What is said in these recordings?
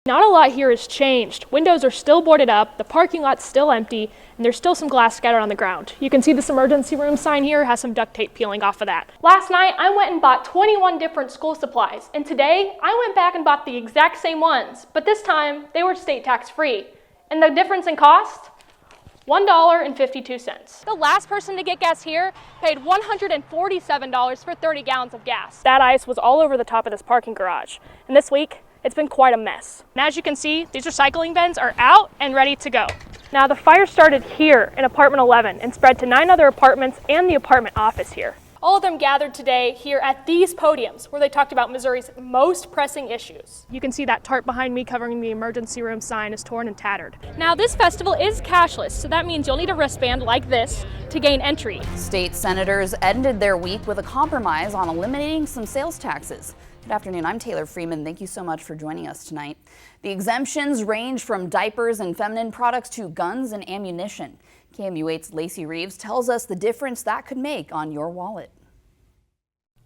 Not a lot here has changed. Windows are still boarded up, the parking lot's still empty, and there's still some glass scattered on the ground. You can see this emergency room sign here has some duct tape peeling off of that. Last night, I went and bought 21 different school supplies, and today, I went back and bought the exact same ones, but this time, they were state tax free. And the difference in cost? $1.52. The last person to get gas here paid $147 for 30 gallons of gas. That ice was all over the top of this parking garage. And this week, it's been quite a mess. And as you can see, these recycling bins are out and ready to go. Now the fire started here in apartment 11 and spread to 9 other apartments and the apartment office here. All of them gathered today here at these podiums where they talked about Missouri's most pressing issues. You can see that tarp behind me covering the emergency room sign is torn and tattered. Now this festival is cashless, so that means you'll need a wristband like this to gain entry. State senators ended their week with a compromise on eliminating some sales taxes. Good afternoon, I'm Taylor Freeman. Thank you so much for joining us tonight. The exemptions range from diapers and feminine products to guns and ammunition. KMU8's Lacey Reeves tells us the difference that could make on your wallet.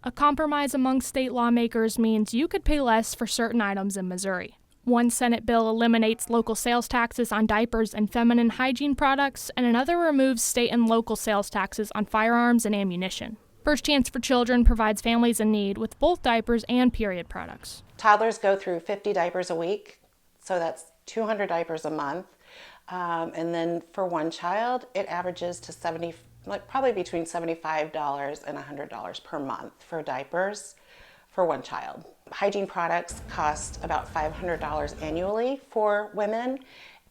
A compromise among state lawmakers means you could pay less for certain items in Missouri. One Senate bill eliminates local sales taxes on diapers and feminine hygiene products, and another removes state and local sales taxes on firearms and ammunition. First Chance for Children provides families in need with both diapers and period products. Toddlers go through 50 diapers a week, so that's 200 diapers a month. And then for one child, it averages to probably between $75 and $100 per month for diapers for one child. Hygiene products cost about $500 annually for women,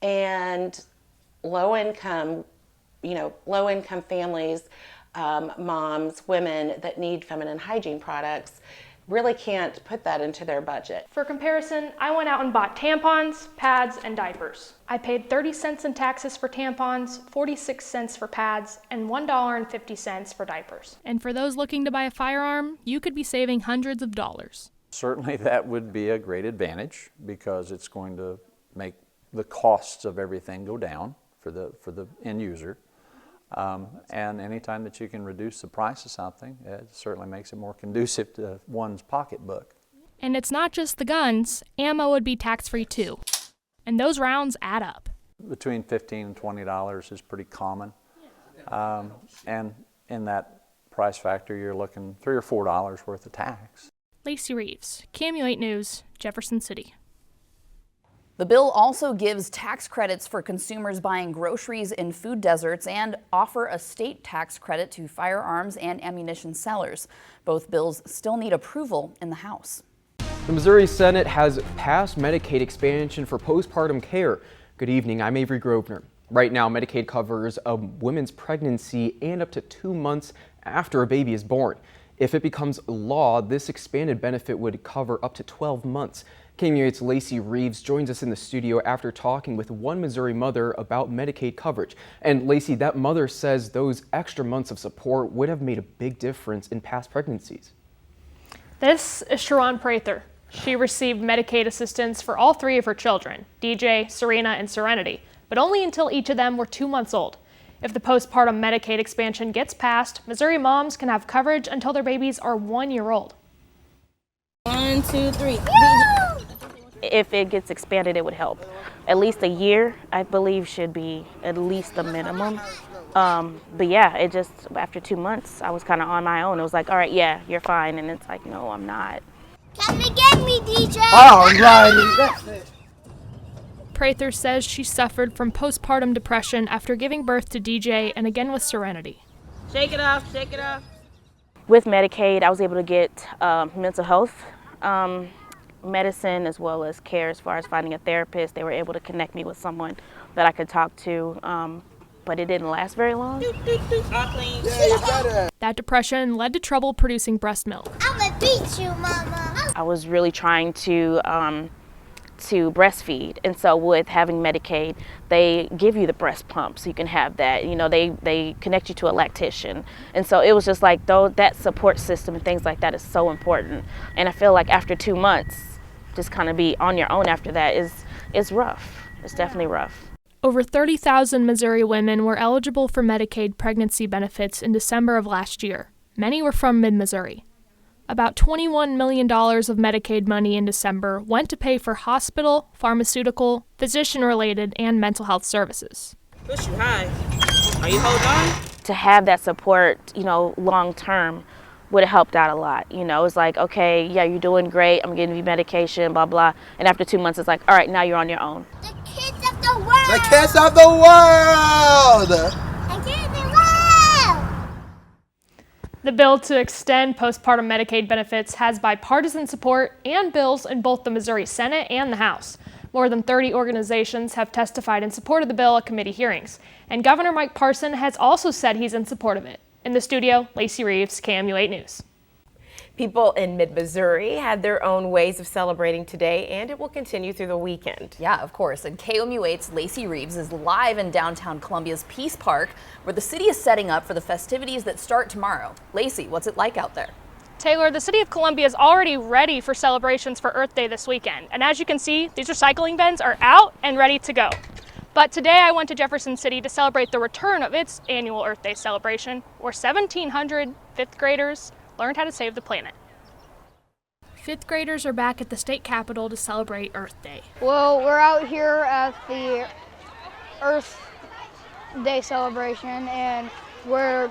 and low-income families, moms, women that need feminine hygiene products really can't put that into their budget. For comparison, I went out and bought tampons, pads, and diapers. I paid 30 cents in taxes for tampons, 46 cents for pads, and $1.50 for diapers. And for those looking to buy a firearm, you could be saving hundreds of dollars. Certainly that would be a great advantage because it's going to make the costs of everything go down for the end user. And anytime that you can reduce the price of something, it certainly makes it more conducive to one's pocketbook. And it's not just the guns, ammo would be tax-free too. And those rounds add up. Between $15 and $20 is pretty common. And in that price factor, you're looking $3 or $4 worth of tax. Lacey Reeves, KMU8 News, Jefferson City. The bill also gives tax credits for consumers buying groceries in food deserts and offer a state tax credit to firearms and ammunition sellers. Both bills still need approval in the House. The Missouri Senate has passed Medicaid expansion for postpartum care. Good evening, I'm Avery Grosvenor. Right now, Medicaid covers a woman's pregnancy and up to 2 months after a baby is born. If it becomes law, this expanded benefit would cover up to 12 months. KMU8's Lacey Reeves joins us in the studio after talking with one Missouri mother about Medicaid coverage. And Lacey, that mother says those extra months of support would have made a big difference in past pregnancies. This is Sharon Prather. She received Medicaid assistance for all 3 of her children, DJ, Serena, and Serenity, but only until each of them were 2 months old. If the postpartum Medicaid expansion gets passed, Missouri moms can have coverage until their babies are 1 year old. 1, 2, 3. If it gets expanded, it would help. At least a year, I believe, should be at least the minimum. But yeah, it just, after 2 months, I was kind of on my own. It was like, all right, yeah, you're fine. And it's like, no, I'm not. Come and get me, DJ! All right, that's it. Prather says she suffered from postpartum depression after giving birth to DJ and again with Serenity. Shake it off, shake it off. With Medicaid, I was able to get mental health medicine as well as care as far as finding a therapist. They were able to connect me with someone that I could talk to, but it didn't last very long. That depression led to trouble producing breast milk. I'm gonna beat you, Mama. I was really trying to breastfeed, and so with having Medicaid, they give you the breast pump so you can have that. You know, they connect you to a lactician, and so it was just like that support system and things like that is so important. And I feel like after 2 months, just kind of be on your own after that is rough. It's definitely rough. Over 30,000 Missouri women were eligible for Medicaid pregnancy benefits in December of last year. Many were from mid-Missouri. About $21 million of Medicaid money in December went to pay for hospital, pharmaceutical, physician-related, and mental health services. Push you high. Are you holding on? To have that support, long term would have helped out a lot. It's like, okay, yeah, you're doing great. I'm giving you medication, blah, blah. And after 2 months, it's like, all right, now you're on your own. The kids of the world! The kids of the world! The kids of the world! The bill to extend postpartum Medicaid benefits has bipartisan support and bills in both the Missouri Senate and the House. More than 30 organizations have testified in support of the bill at committee hearings, and Governor Mike Parson has also said he's in support of it. In the studio, Lacey Reeves, KMU 8 News. People in mid-Missouri had their own ways of celebrating today, and it will continue through the weekend. Yeah, of course. And KMU 8's Lacey Reeves is live in downtown Columbia's Peace Park, where the city is setting up for the festivities that start tomorrow. Lacey, what's it like out there? Taylor, the city of Columbia is already ready for celebrations for Earth Day this weekend. And as you can see, these recycling bins are out and ready to go. But today I went to Jefferson City to celebrate the return of its annual Earth Day celebration, where 1,700 fifth graders learned how to save the planet. Fifth graders are back at the state capitol to celebrate Earth Day. Well, we're out here at the Earth Day celebration, and we're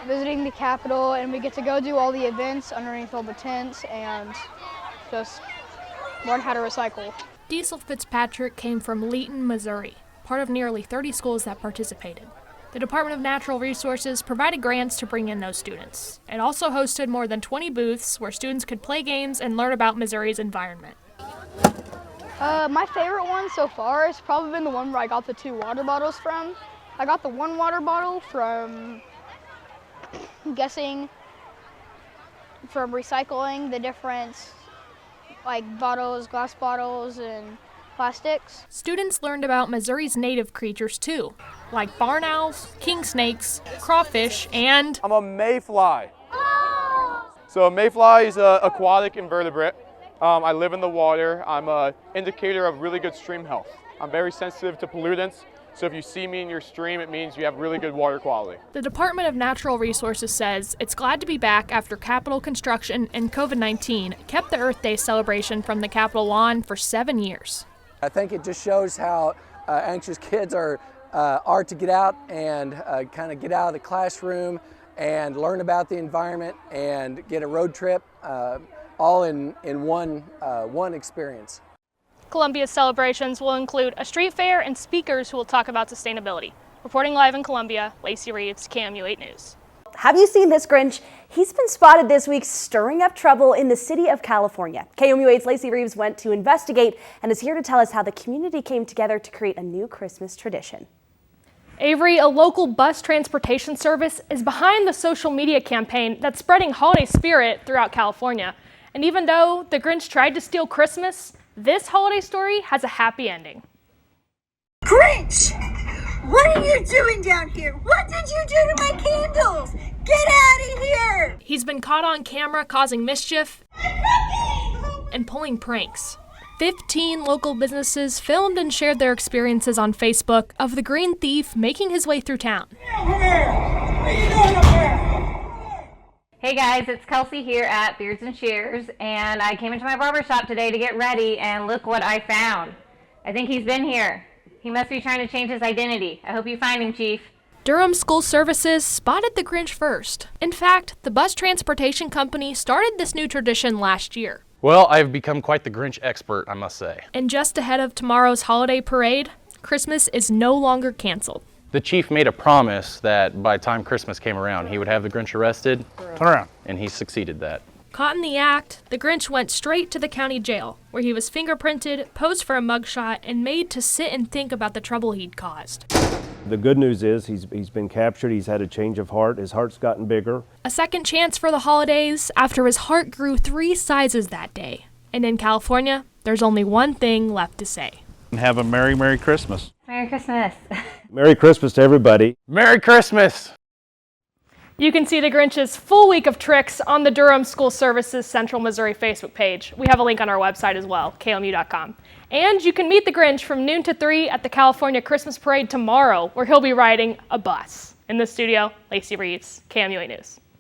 visiting the Capitol, and we get to go do all the events underneath all the tents and just learn how to recycle. Diesel Fitzpatrick came from Leeton, Missouri, part of nearly 30 schools that participated. The Department of Natural Resources provided grants to bring in those students. It also hosted more than 20 booths where students could play games and learn about Missouri's environment. My favorite one so far has probably been the one where I got the 2 water bottles from. I got the 1 water bottle from from recycling the different bottles, glass bottles, and plastics. Students learned about Missouri's native creatures too, like barn owls, king snakes, crawfish, and I'm a mayfly. So a mayfly is an aquatic invertebrate. I live in the water. I'm an indicator of really good stream health. I'm very sensitive to pollutants. So if you see me in your stream, it means you have really good water quality. The Department of Natural Resources says it's glad to be back after Capitol construction and COVID-19 kept the Earth Day celebration from the Capitol lawn for 7 years. I think it just shows how anxious kids are to get out and kind of get out of the classroom and learn about the environment and get a road trip all in one experience. Columbia's celebrations will include a street fair and speakers who will talk about sustainability. Reporting live in Columbia, Lacey Reeves, KMU 8 News. Have you seen this Grinch? He's been spotted this week stirring up trouble in the city of California. KMU 8's Lacey Reeves went to investigate and is here to tell us how the community came together to create a new Christmas tradition. Avery, a local bus transportation service, is behind the social media campaign that's spreading holiday spirit throughout California. And even though the Grinch tried to steal Christmas, this holiday story has a happy ending. Grinch! What are you doing down here? What did you do to my candles? Get out of here! He's been caught on camera causing mischief and pulling pranks. 15 local businesses filmed and shared their experiences on Facebook of the green thief making his way through town. Hey guys, it's Kelsey here at Beards and Shears, and I came into my barber shop today to get ready, and look what I found. I think he's been here. He must be trying to change his identity. I hope you find him, Chief. Durham School Services spotted the Grinch first. In fact, the bus transportation company started this new tradition last year. Well, I've become quite the Grinch expert, I must say. And just ahead of tomorrow's holiday parade, Christmas is no longer canceled. The chief made a promise that by the time Christmas came around, he would have the Grinch arrested. Turn around. And he succeeded that. Caught in the act, the Grinch went straight to the county jail, where he was fingerprinted, posed for a mugshot, and made to sit and think about the trouble he'd caused. The good news is he's been captured. He's had a change of heart. His heart's gotten bigger. A second chance for the holidays after his heart grew 3 sizes that day. And in California, there's only one thing left to say. Have a Merry, Merry Christmas. Merry Christmas. Merry Christmas to everybody. Merry Christmas. You can see the Grinch's full week of tricks on the Durham School Services Central Missouri Facebook page. We have a link on our website as well, KMU.com. And you can meet the Grinch from noon to 3 at the California Christmas Parade tomorrow, where he'll be riding a bus. In the studio, Lacey Reeves, KMU 8 News.